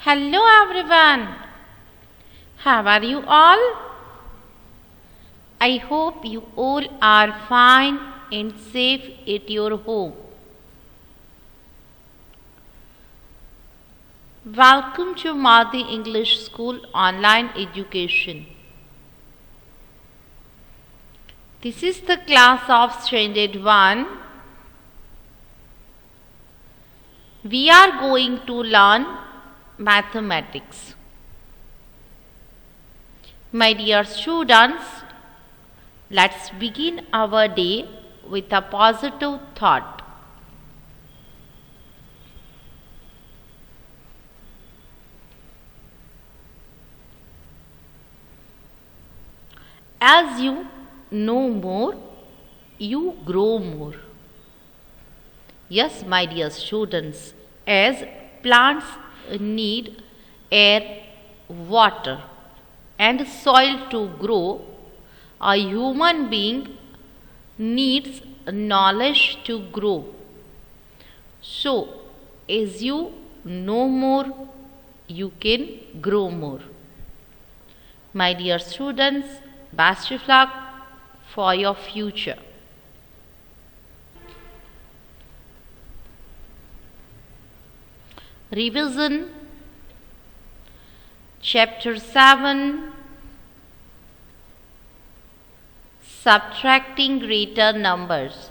Hello everyone. How are you all? I hope you all are fine and safe at your home. Welcome to Madhi English School Online Education. This is the class of Standard 1. We are going to learn mathematics. My dear students, let's begin our day with a positive thought. As you know more, you grow more. Yes, my dear students, as plants need air, water, and soil to grow, a human being needs knowledge to grow. So, as you know more, you can grow more. My dear students, best of luck for your future. Revision Chapter 7, Subtracting greater numbers.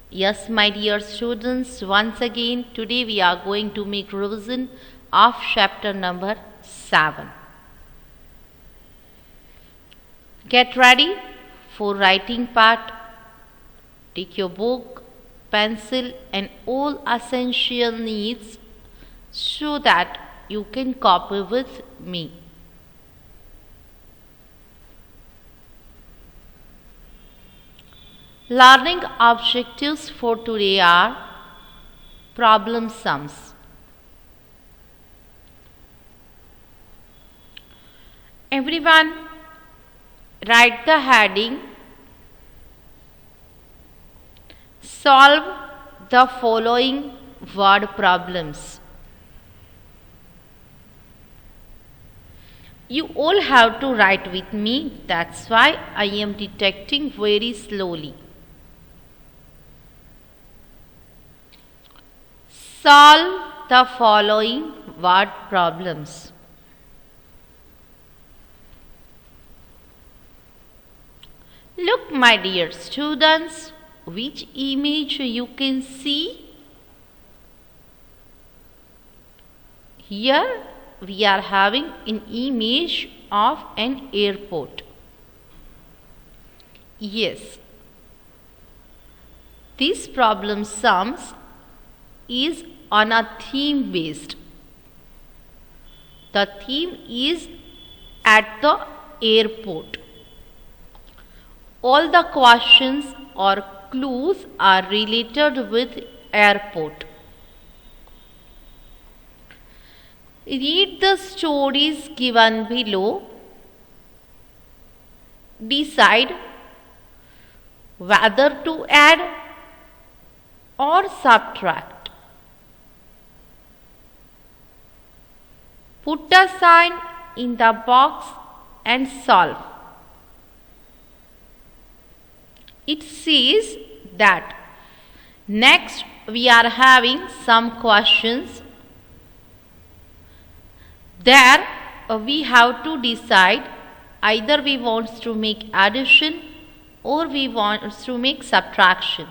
Yes, my dear students, once again today we are going to make revision of chapter number 7. Get ready for writing part. Take your book, pencil and all essential needs so that you can copy with me. Learning objectives for today are problem sums. Everyone, write the heading. Solve the following word problems. You all have to write with me, that's why I am dictating very slowly. Solve the following word problems. Look, my dear students, which image you can see? Here we are having an image of an airport. Yes, this problem sums is on a theme based. The theme is at the airport. All the questions or clues are related with airport. Read the stories given below. Decide whether to add or subtract. Put a sign in the box and solve. It says that next we are having some questions. There we have to decide either we want to make addition or we want to make subtraction.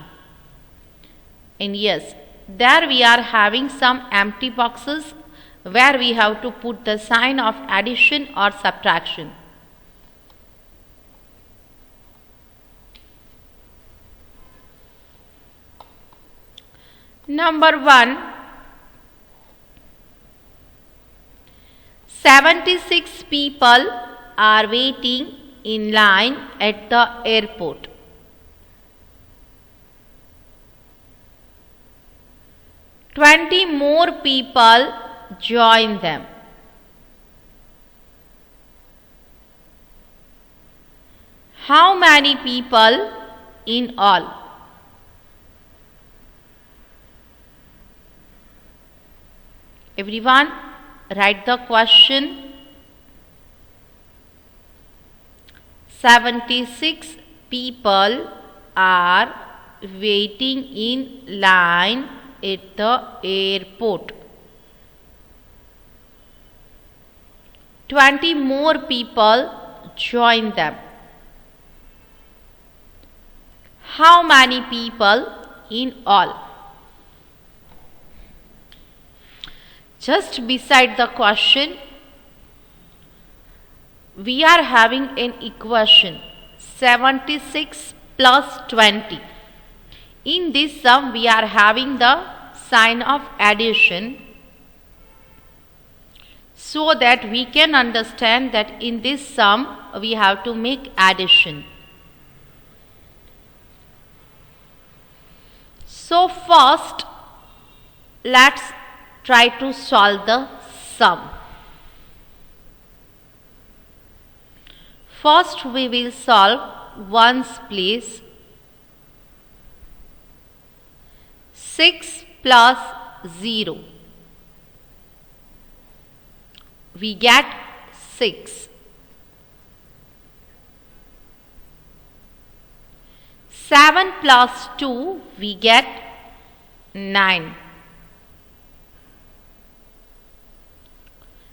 And yes, there we are having some empty boxes where we have to put the sign of addition or subtraction. Number 1, 76 people are waiting in line at the airport. Twenty more people join them. How many people in all? Everyone, Write the question. 76 people are waiting in line at the airport. 20 more people join them. How many people in all? Just beside the question, we are having an equation 76 plus 20. In this sum, we are having the sign of addition, so that we can understand that in this sum we have to make addition. So first, let's try to solve the sum. First we will solve ones place. 6 plus 0. We get 6. 7 plus 2, we get 9.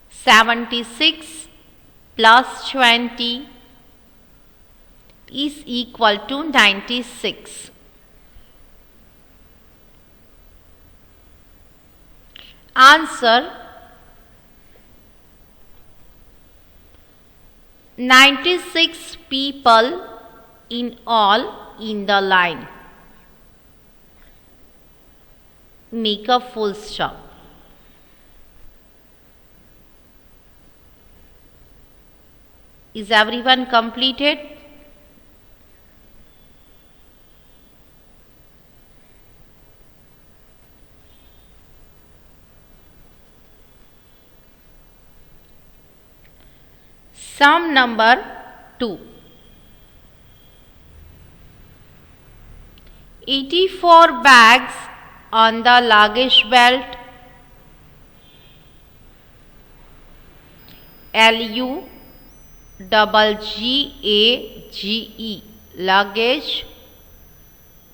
76 plus 20 is equal to 96. Answer: 96 people in all in the line. Make a full stop. Is everyone completed? Sum number 2. 84 bags on the luggage belt. LUGGAGE, luggage.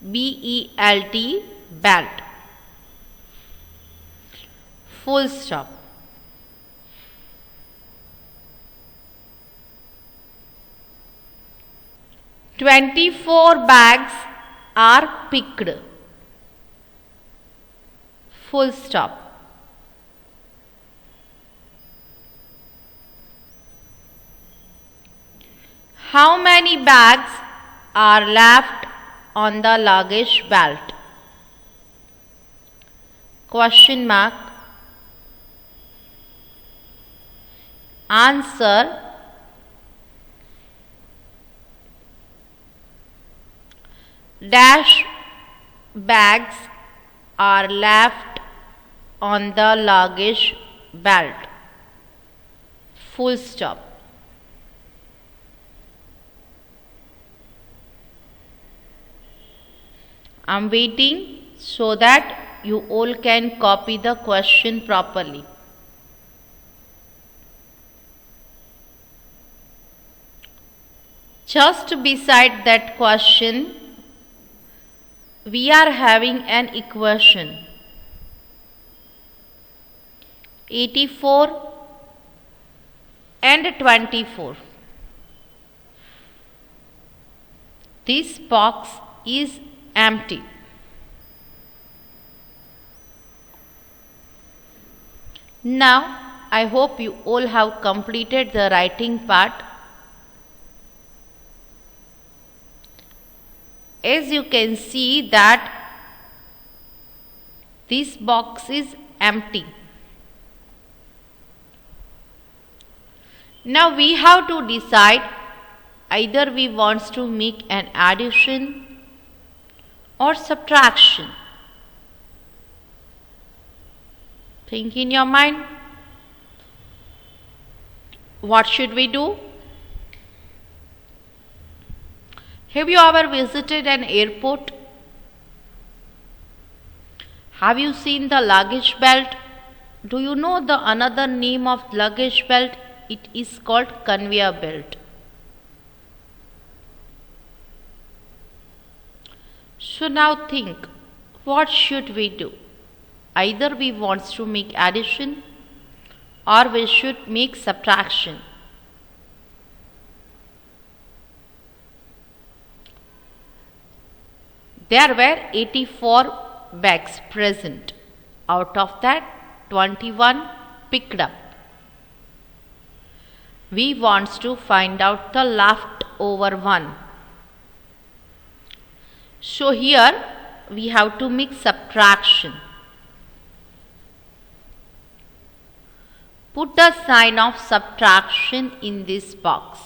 BELT, belt. Full stop. "24 bags are picked." Full stop. How many bags are left on the luggage belt? Question mark. Answer: dash bags are left on the luggage belt. Full stop. I am waiting so that you all can copy the question properly. Just beside that question, we are having an equation 84 and 24. This box is empty. Now, I hope you all have completed the writing part. As you can see that this box is empty. Now we have to decide either we want to make an addition or subtraction. Think in your mind. What should we do? Have you ever visited an airport? Have you seen the luggage belt Do you know the another name of luggage belt? It is called conveyor belt. So now think, what should we do? Either we want to make addition or we should make subtraction. There were 84 bags present. Out of that, 21 picked up. We want to find out the leftover one. So here we have to make subtraction. Put the sign of subtraction in this box.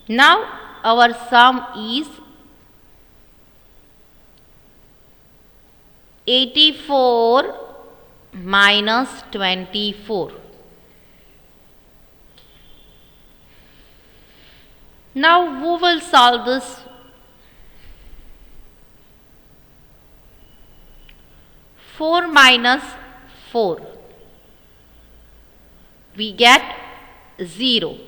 Now our sum is 84 minus 24. Now who will solve this? Four minus 4. We get 0.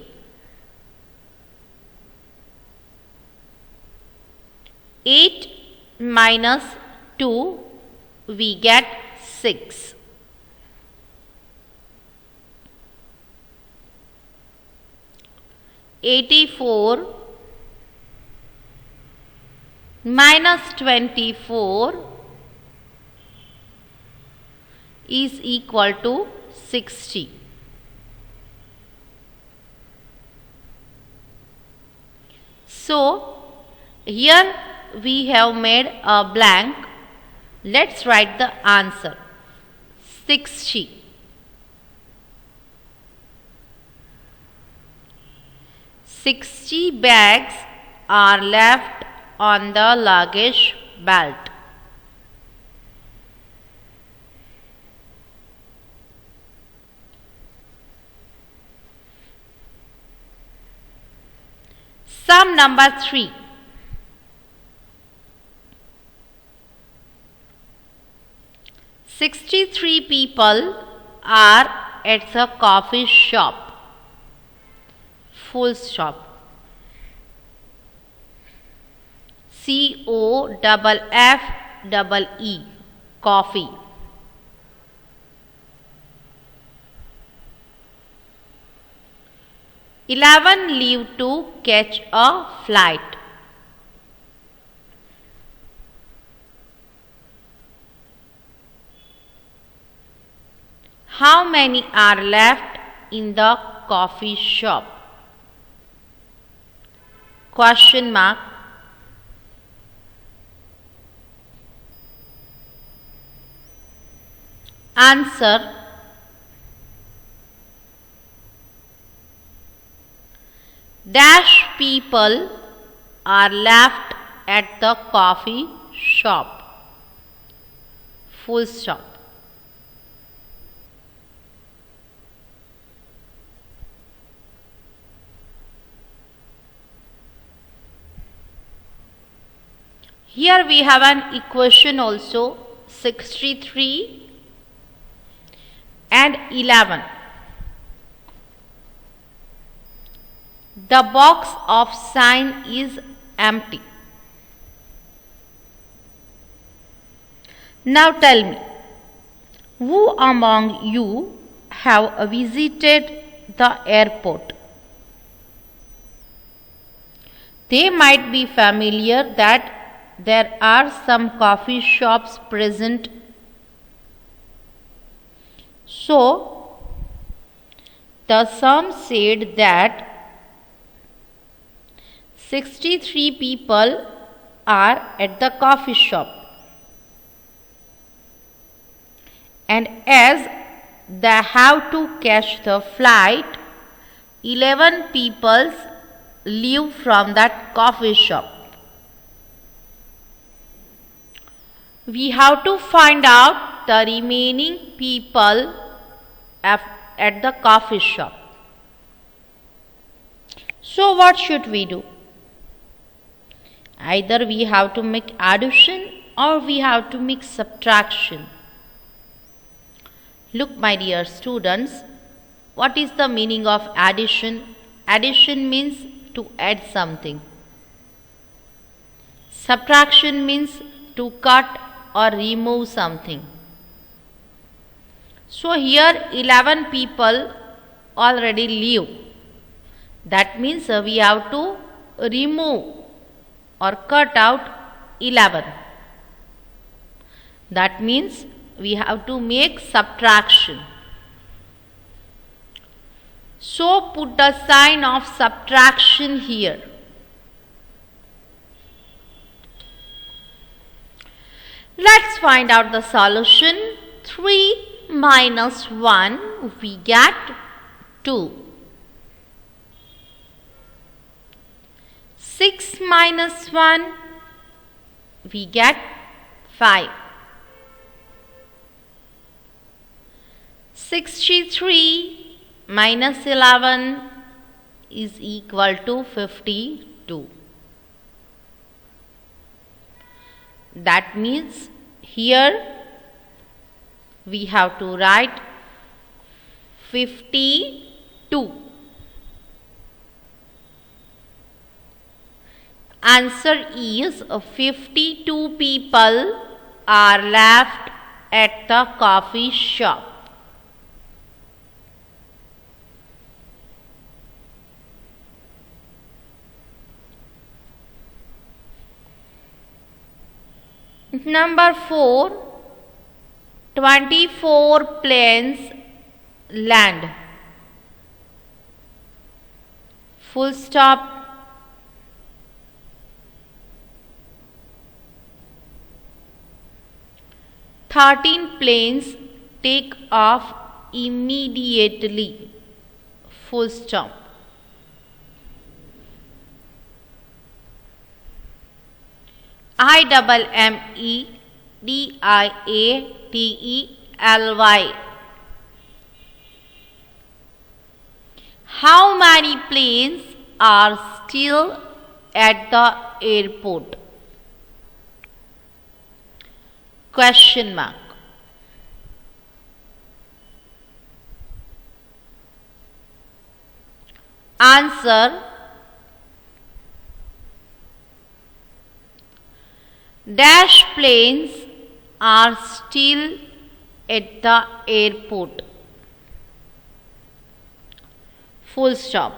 8 minus 2, we get 6. 84 minus 24 is equal to 60. So here we have made a blank. Let's write the answer. 60. 60 bags are left on the luggage belt. Sum number 3. 63 people are at the coffee shop. Full stop. COFFE, coffee. "11 leave to catch a flight." How many are left in the coffee shop? Question mark. Answer. Dash people are left at the coffee shop. Full stop. Here we have an equation also, 63 and 11. The box of sign is empty. Now tell me, who among you have visited the airport? They might be familiar that there are some coffee shops present. So, the sum said that 63 people are at the coffee shop. And as they have to catch the flight, 11 people leave from that coffee shop. We have to find out the remaining people at the coffee shop. So what should we do? Either we have to make addition or we have to make subtraction. Look, my dear students, what is the meaning of addition? Addition means to add something. Subtraction means to cut or remove something. So here 11 people already live. That means we have to remove or cut out 11. That means we have to make subtraction. So put the sign of subtraction here. Let's find out the solution. 3 minus 1, we get 2. 6 minus 1, we get 5. 63 minus 11 is equal to 52. That means here we have to write 52. Answer is 52 people are left at the coffee shop. Number 4, 24 planes land. Full stop. "13 planes take off immediately." Full stop. IMMEDIATELY. How many planes are still at the airport? Question mark. Answer: dash planes are still at the airport. Full stop.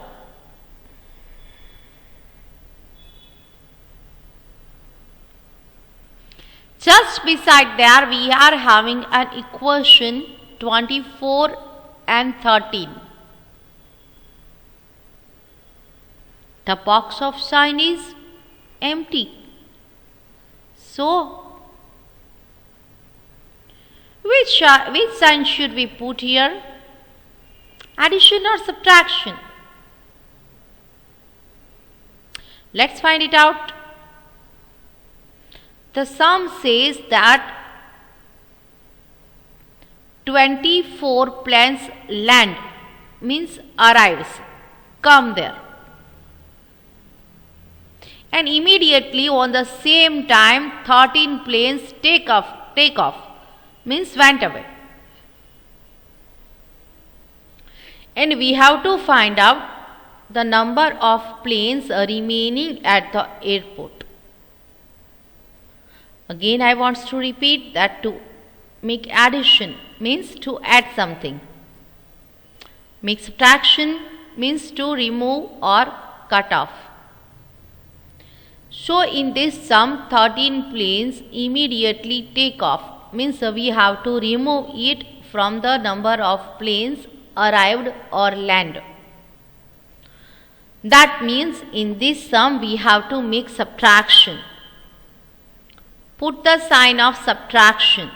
Just beside there we are having an equation 24 and 13. The box of sign is empty. So, which sign should we put here? Addition or subtraction? Let's find it out. The sum says that 24 planes land, means arrives, come there. And immediately on the same time 13 planes take off, means went away. And we have to find out the number of planes remaining at the airport. Again I want to repeat that to make addition means to add something. Make subtraction means to remove or cut off. So in this sum 13 planes immediately take off, means we have to remove it from the number of planes arrived or land. That means in this sum we have to make subtraction. Put the sign of subtraction.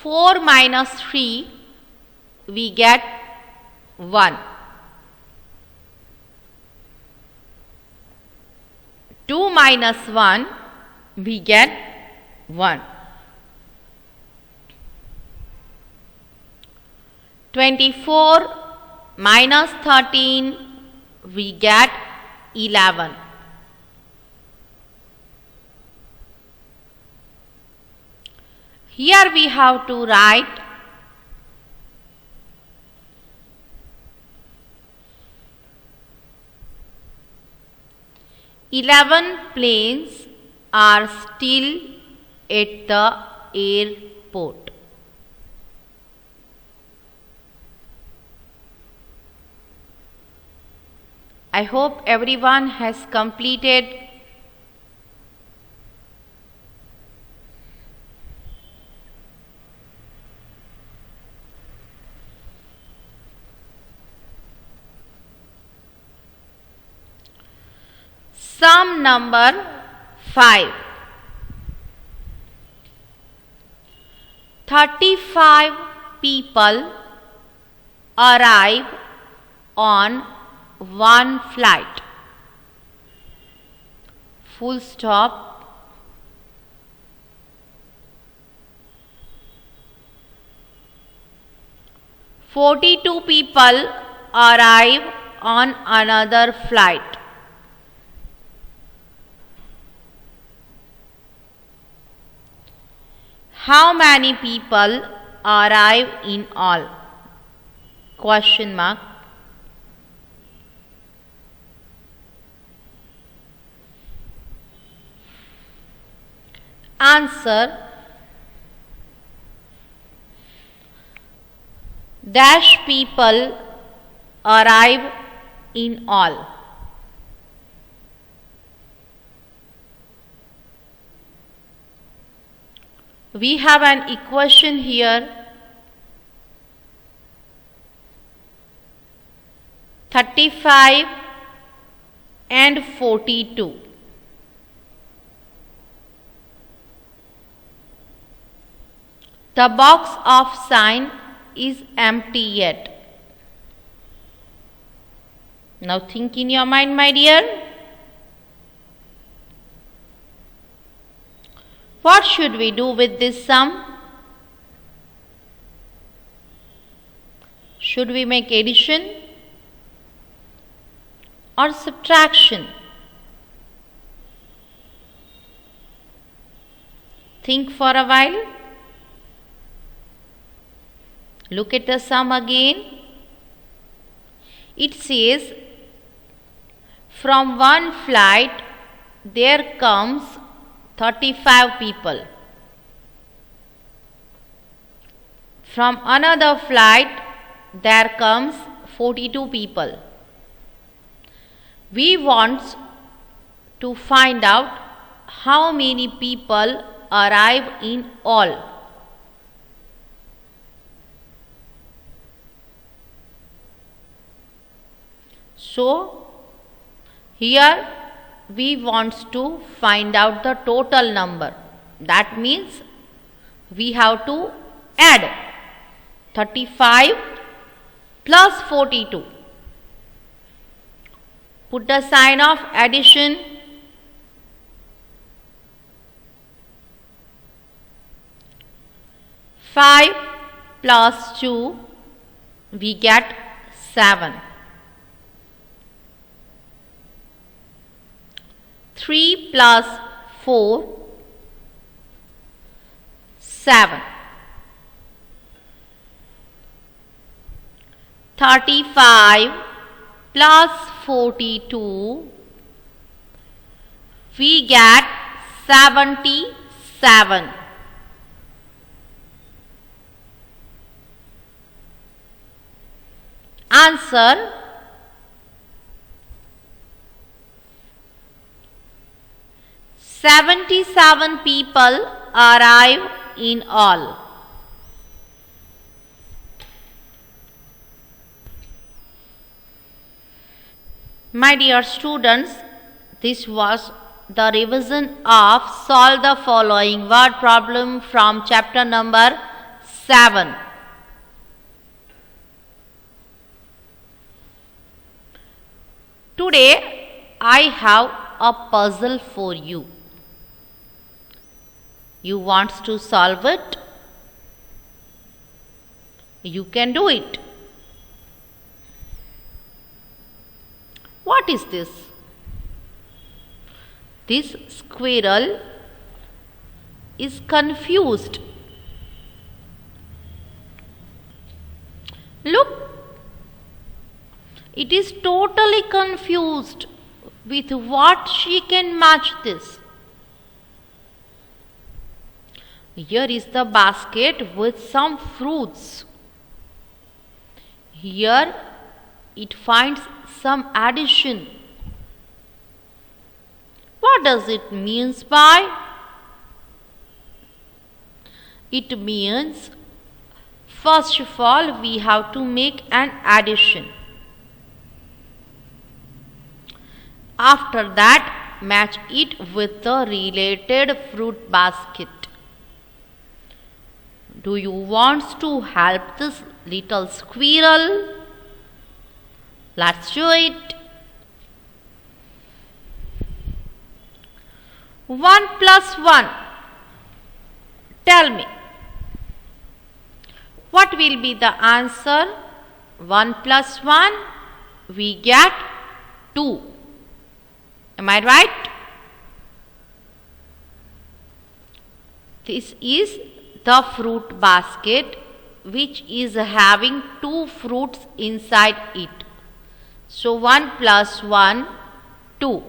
Four minus 3, we get 1. 2 minus 1, we get 1. 24 minus 13, we get 11. Here we have to write 11 planes are still at the airport. I hope everyone has completed sum number 5. 35 people arrive on one flight. Full stop. "42 people arrive on another flight." How many people arrive in all? Question mark. Answer: dash people arrive in all. We have an equation here. 35 and 42. The box of sign is empty yet. Now think in your mind, my dear. What should we do with this sum? Should we make addition or subtraction? Think for a while. Look at the sum again. It says, from one flight there comes 35 people. From another flight there comes 42 people. We want to find out how many people arrive in all. So here we want to find out the total number. That means we have to add 35 plus 42. Put the sign of addition. Five plus 2, we get 7. 3 plus 4, 7. 35 plus 42, we get 77. Answer: 77 people arrive in all. My dear students, this was the revision of Solve the Following Word Problem from chapter number 7. Today I have a puzzle for you. You want to solve it? You can do it. What is this? This squirrel is confused. Look, it is totally confused with what she can match this. Here is the basket with some fruits. Here it finds some addition. What does it means by? It means, first of all, we have to make an addition. After that, match it with the related fruit basket. Do you want to help this little squirrel? Let's do it. 1 plus 1. Tell me. What will be the answer? 1 plus 1, we get 2. Am I right? This is the fruit basket which is having 2 fruits inside it. So 1 plus 1, 2.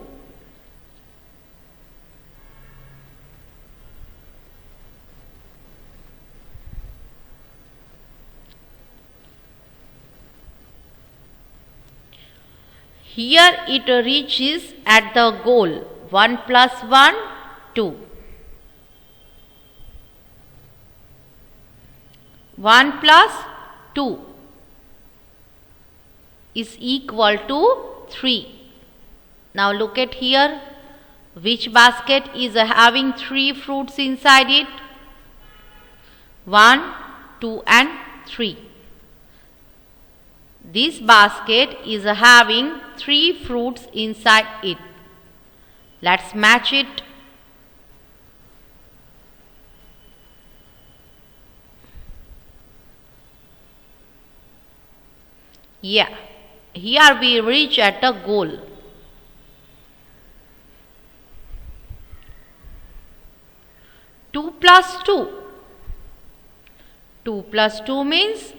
Here it reaches at the goal. 1 plus 1, 2. 1 plus 2 is equal to 3. Now look at here. Which basket is having 3 fruits inside it? 1, 2 and 3. This basket is having 3 fruits inside it. Let's match it. Yeah, here we reach at a goal. Two plus 2. 2 plus 2 means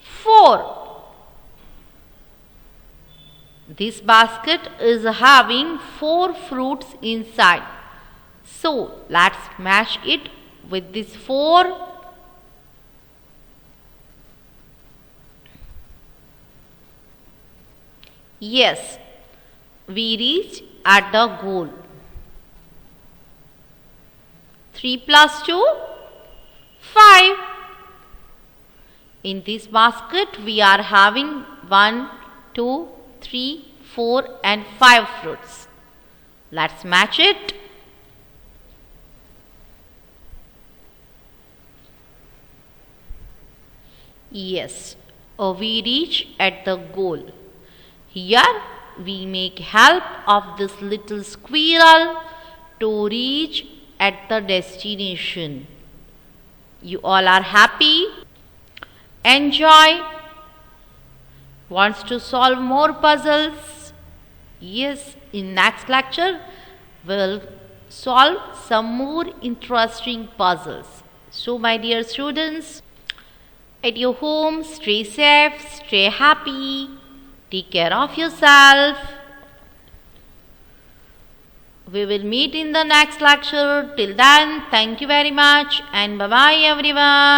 4. This basket is having 4 fruits inside. So, let's match it with this 4. Yes, we reach at the goal. 3 plus 2, 5. In this basket, we are having 1, 2, 3, 4 and 5 fruits. Let's match it. Yes, we reach at the goal. Here we make help of this little squirrel to reach at the destination. You all are happy? Enjoy? Wants to solve more puzzles? Yes, in next lecture we'll solve some more interesting puzzles. So my dear students, at your home, stay safe, stay happy, take care of yourself. We will meet in the next lecture. Till then, thank you very much and bye-bye everyone.